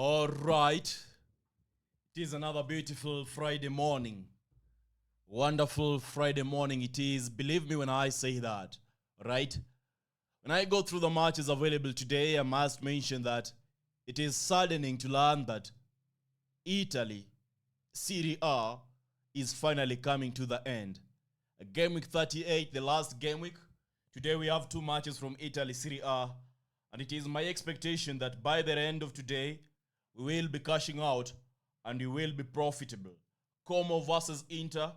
All right. It is another beautiful Friday morning. Wonderful Friday morning it is. Believe me when I say that, right? When I go through the matches available today, I must mention that it is saddening to learn that Italy, Serie A, is finally coming to the end. Game week 38, the last game week. Today we have two matches from Italy, Serie A. And it is my expectation that by the end of today, we will be cashing out and we will be profitable. Como versus Inter,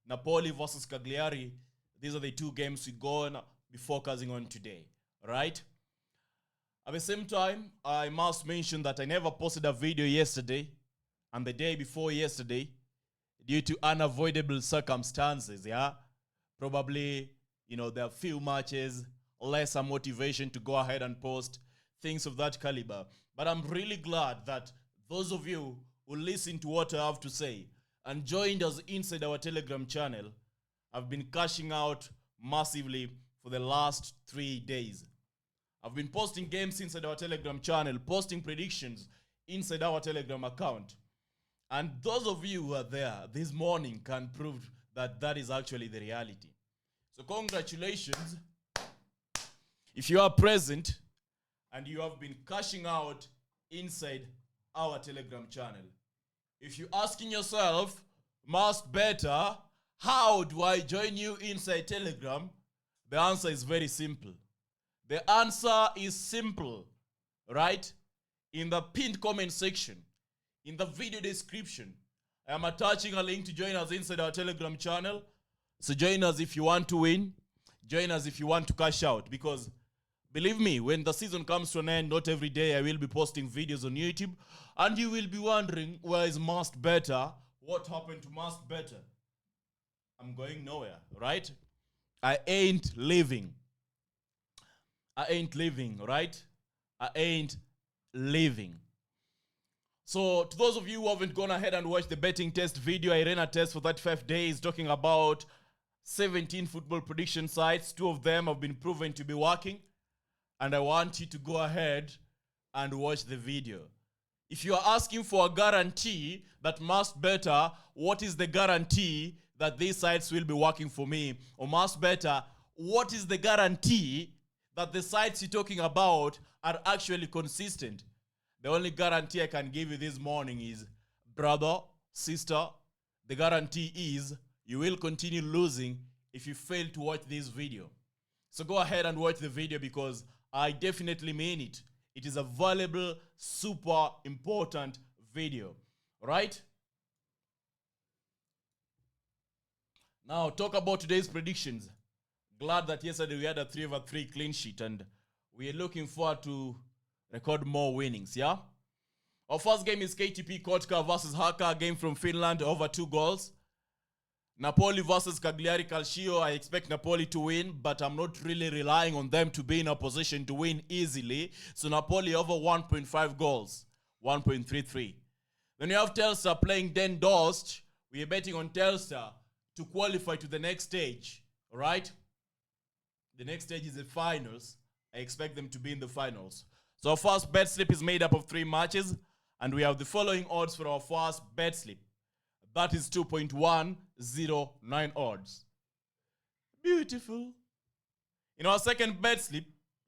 Napoli versus Cagliari. These are the two games we're going to be focusing on today, right? At the same time, I must mention that I never posted a video yesterday and the day before yesterday due to unavoidable circumstances, yeah? Probably, there are few matches, lesser motivation to go ahead and post, things of that caliber. But I'm really glad that those of you who listen to what I have to say and joined us inside our Telegram channel have been cashing out massively for the last 3 days. I've been posting games inside our Telegram channel, posting predictions inside our Telegram account. And those of you who are there this morning can prove that that is actually the reality. So congratulations if you are present and you have been cashing out inside our Telegram channel. If you're asking yourself, must better, how do I join you inside Telegram? The answer is very simple. The answer is simple, right? In the pinned comment section, in the video description, I am attaching a link to join us inside our Telegram channel. So join us if you want to win. Join us if you want to cash out. Because believe me, when the season comes to an end, not every day I will be posting videos on YouTube. And you will be wondering, where is Must Better? What happened to Must Better? I'm going nowhere, right? I ain't leaving. I ain't leaving, right? I ain't leaving. So to those of you who haven't gone ahead and watched the betting test video, I ran a test for 35 days talking about 17 football prediction sites. 2 of them have been proven to be working. And I want you to go ahead and watch the video. If you are asking for a guarantee that Must Better, what is the guarantee that these sites will be working for me? Or Must Better, what is the guarantee that the sites you're talking about are actually consistent? The only guarantee I can give you this morning is, brother, sister, the guarantee is you will continue losing if you fail to watch this video. So go ahead and watch the video because I definitely mean it. It is a valuable, super important video, right? Now, talk about today's predictions. Glad that yesterday we had a 3-over-3 clean sheet and we are looking forward to record more winnings, yeah? Our first game is KTP Kotka versus Haka, a game from Finland, over 2 goals. Napoli versus Cagliari Calcio. I expect Napoli to win, but I'm not really relying on them to be in a position to win easily. So Napoli over 1.5 goals, 1.33. Then you have Telstar playing Den Dost. We are betting on Telstar to qualify to the next stage, all right? The next stage is the finals. I expect them to be in the finals. So our first bet slip is made up of 3 matches, and we have the following odds for our first bet slip. That is 2.109 odds. Beautiful. In our second bet slip,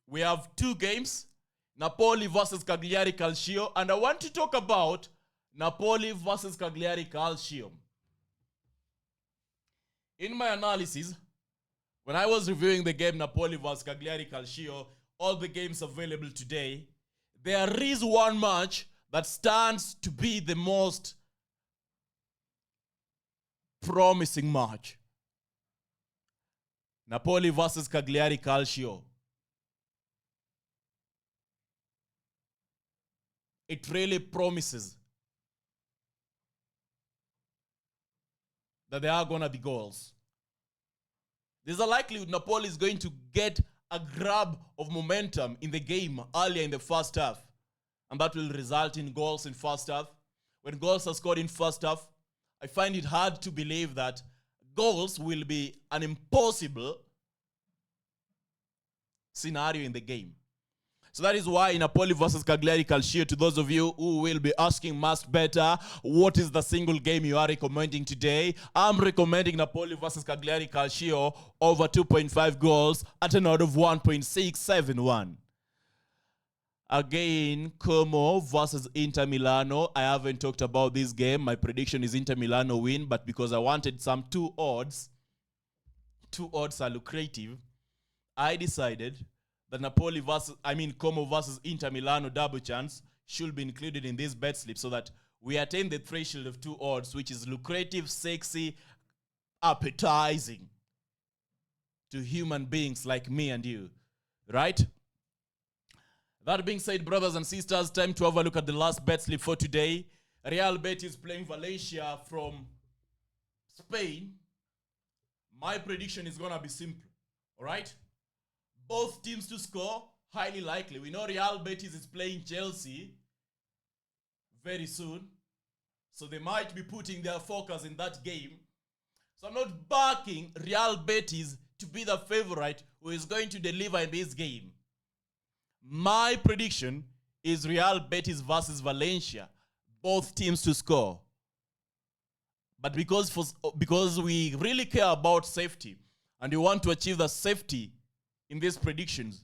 we have 2 games, Napoli versus Cagliari Calcio, and I want to talk about Napoli versus Cagliari Calcio. In my analysis, when I was reviewing the game Napoli versus Cagliari Calcio, all the games available today, there is one match that stands to be the most promising match. Napoli versus Cagliari Calcio. It really promises that there are going to be goals. There's a likelihood Napoli is going to get a grab of momentum in the game earlier in the first half. And that will result in goals in first half. When goals are scored in first half, I find it hard to believe that goals will be an impossible scenario in the game. So that is why Napoli versus Cagliari Calcio, to those of you who will be asking must better, what is the single game you are recommending today? I'm recommending Napoli versus Cagliari Calcio over 2.5 goals at an odd of 1.671. Again, Como versus Inter Milano. I haven't talked about this game. My prediction is Inter Milano win, but because I wanted some two odds are lucrative, I decided that Como versus Inter Milano double chance should be included in this bet slip so that we attain the threshold of 2 odds, which is lucrative, sexy, appetizing to human beings like me and you, right? That being said, brothers and sisters, time to have a look at the last bet slip for today. Real Betis playing Valencia from Spain. My prediction is going to be simple, all right? Both teams to score, highly likely. We know Real Betis is playing Chelsea very soon, so they might be putting their focus in that game. So I'm not backing Real Betis to be the favorite who is going to deliver in this game. My prediction is Real Betis versus Valencia, both teams to score. But because we really care about safety and we want to achieve the safety in these predictions,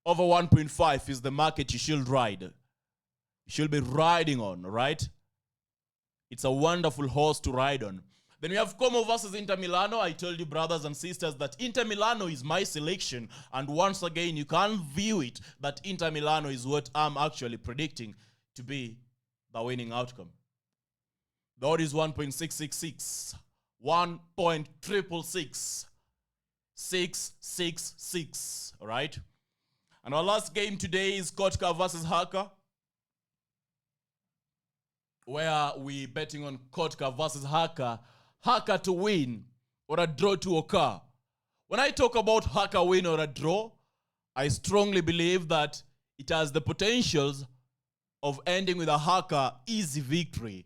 over 1.5 is the market you should ride. You should be riding on, right? It's a wonderful horse to ride on. Then we have Como versus Inter Milano. I told you, brothers and sisters, that Inter Milano is my selection. And once again, you can't view it that Inter Milano is what I'm actually predicting to be the winning outcome. The odd is 1.666, 1.666, 666, all right? And our last game today is Kotka versus Haka, where we betting on Kotka versus Haka, Haka to win or a draw to occur. When I talk about Haka win or a draw, I strongly believe that it has the potentials of ending with a Haka easy victory.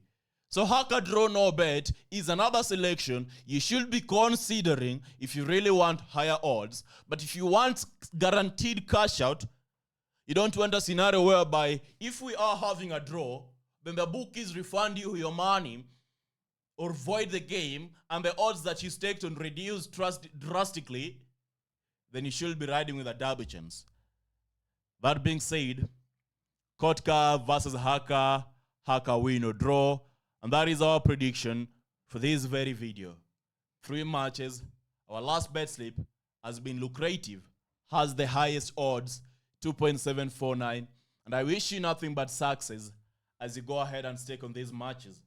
So Haka draw no bet is another selection you should be considering if you really want higher odds. But if you want guaranteed cash out, you don't want a scenario whereby if we are having a draw, then the bookies refund you your money or void the game and the odds that you staked on reduce drastically, then you should be riding with a double chance. That being said, Kotka versus Haka, Haka win or draw. And that is our prediction for this very video. 3 matches. Our last bet slip has been lucrative, has the highest odds, 2.749. And I wish you nothing but success as you go ahead and stake on these matches.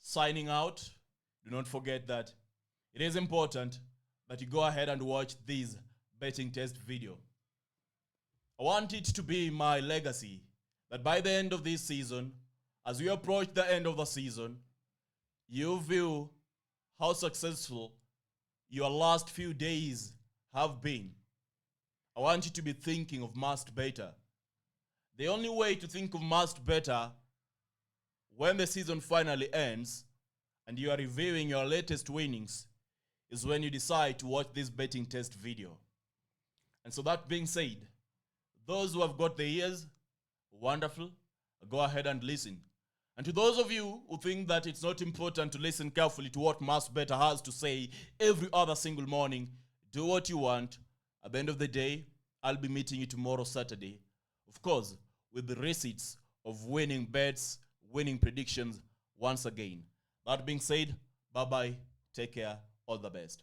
Signing out, do not forget that it is important that you go ahead and watch this betting test video. I want it to be my legacy that by the end of this season, as we approach the end of the season, you view how successful your last few days have been. I want you to be thinking of must better. The only way to think of must better when the season finally ends and you are reviewing your latest winnings is when you decide to watch this betting test video. And so that being said, those who have got the ears, wonderful, go ahead and listen. And to those of you who think that it's not important to listen carefully to what Must Better has to say every other single morning, do what you want. At the end of the day, I'll be meeting you tomorrow, Saturday. Of course, with the receipts of winning bets, winning predictions once again. That being said, bye-bye, take care, all the best.